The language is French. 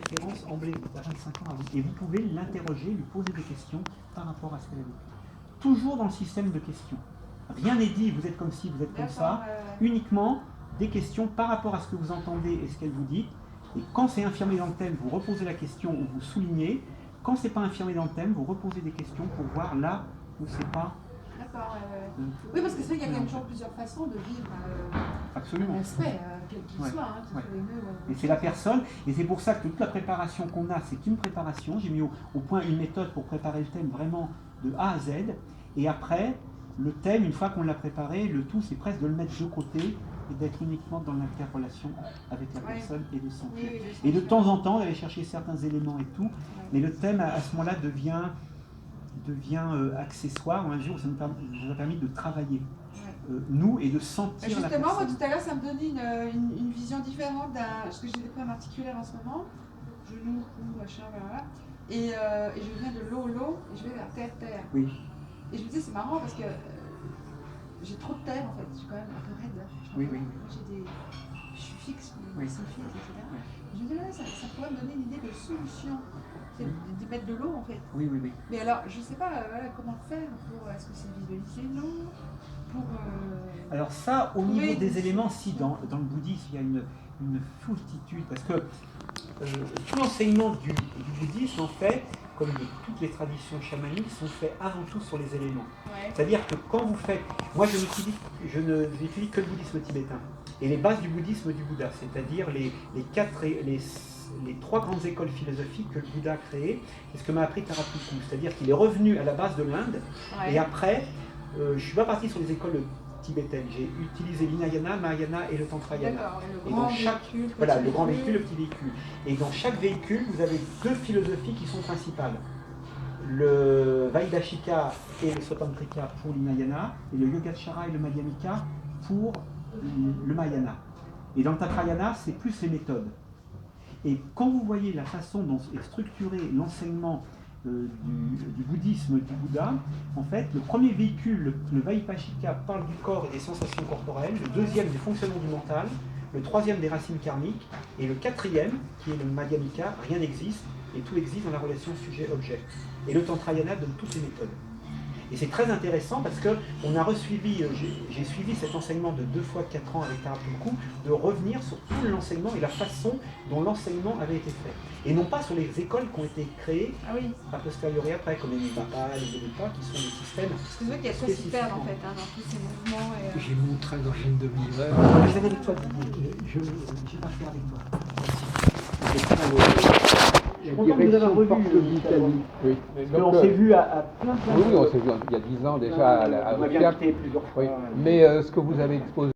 référence Amblé à 25 ans avant. Et vous pouvez l'interroger, lui poser des questions par rapport à ce qu'elle a vécu. Toujours dans le système de questions. Rien n'est dit, vous êtes comme ci, vous êtes comme ça. Uniquement des questions par rapport à ce que vous entendez et ce qu'elle vous dit. Et quand c'est infirmé dans le thème, vous reposez la question ou vous soulignez. Quand c'est pas infirmé dans le thème, vous reposez des questions pour voir là où c'est pas. D'accord. Oui, parce que c'est vrai qu'il y a quand même toujours plusieurs façons de vivre un aspect, quel qu'il soit. Hein, et c'est la personne, et c'est pour ça que toute la préparation qu'on a, c'est une préparation. J'ai mis au point une méthode pour préparer le thème vraiment de A à Z. Et après, le thème, une fois qu'on l'a préparé, le tout, c'est presque de le mettre de côté et d'être uniquement dans l'interrelation avec la personne et de sentir. Et de temps en temps, d'aller chercher certains éléments et tout. Mais le thème, à ce moment-là, devient accessoire. Un jour, ça nous a permis de travailler, nous, et de sentir justement, la personne. moi, tout à l'heure, ça me donnait une vision différente parce que j'ai des problèmes articulaires en ce moment, genoux, cou, machin, voilà. Et je viens de l'eau, et je vais vers terre. Oui. Et je me disais, c'est marrant parce que j'ai trop de terre, en fait. Je suis quand même un peu raide. Oui. Je suis fixe, etc. Oui. Je me disais, ça pourrait me donner une idée de solution. C'est de mettre de l'eau, en fait. Oui. Mais alors, je ne sais pas comment faire pour. Est-ce que c'est visualiser l'eau pour, alors ça, au niveau des éléments, si dans le bouddhisme, il y a une foultitude, parce que tout l'enseignement du bouddhisme, en fait, comme de toutes les traditions chamaniques, sont faits avant tout sur les éléments. Ouais. C'est-à-dire que quand vous faites... Moi, je n'utilise que le bouddhisme tibétain. Et les bases du bouddhisme du Bouddha, c'est-à-dire les trois grandes écoles philosophiques que le Bouddha a créées, c'est ce que m'a appris Tarapuku. C'est-à-dire qu'il est revenu à la base de l'Inde, et après, je ne suis pas parti sur les écoles tibétaines. J'ai utilisé l'Hinayana, Mahayana et le Tantrayana. Et dans chaque véhicule, le grand véhicule, le petit véhicule. Et dans chaque véhicule, vous avez deux philosophies qui sont principales. Le Vaidashika et le Svatantrika pour l'Hinayana, et le Yogacara et le Madhyamika pour le Mahayana. Et dans le Tantrayana, c'est plus les méthodes. Et quand vous voyez la façon dont est structuré l'enseignement du bouddhisme du Bouddha, en fait, le premier véhicule, le Vaipashika, parle du corps et des sensations corporelles, le deuxième du fonctionnement du mental, le troisième des racines karmiques, et le quatrième, qui est le Madhyamika, rien n'existe, et tout existe dans la relation sujet-objet. Et le Tantrayana donne toutes les méthodes. Et c'est très intéressant parce que j'ai suivi cet enseignement de 2 fois 4 ans avec Tarapuku, de revenir sur tout l'enseignement et la façon dont l'enseignement avait été fait. Et non pas sur les écoles qui ont été créées a posteriori après, comme les Nipapa, les Delipa, qui sont des systèmes. C'est vrai qu'il y a très super en fait, dans tous ces mouvements. J'ai montré dans une demi-heure. Je vais avec toi, Didier. Je n'ai pas fait avec toi. Je suis content de vous avoir revu. Oui. On s'est vu à plein de Oui, on s'est vu il y a 10 ans déjà à on a bien été plusieurs fois. Oui. Mais ce que vous avez exposé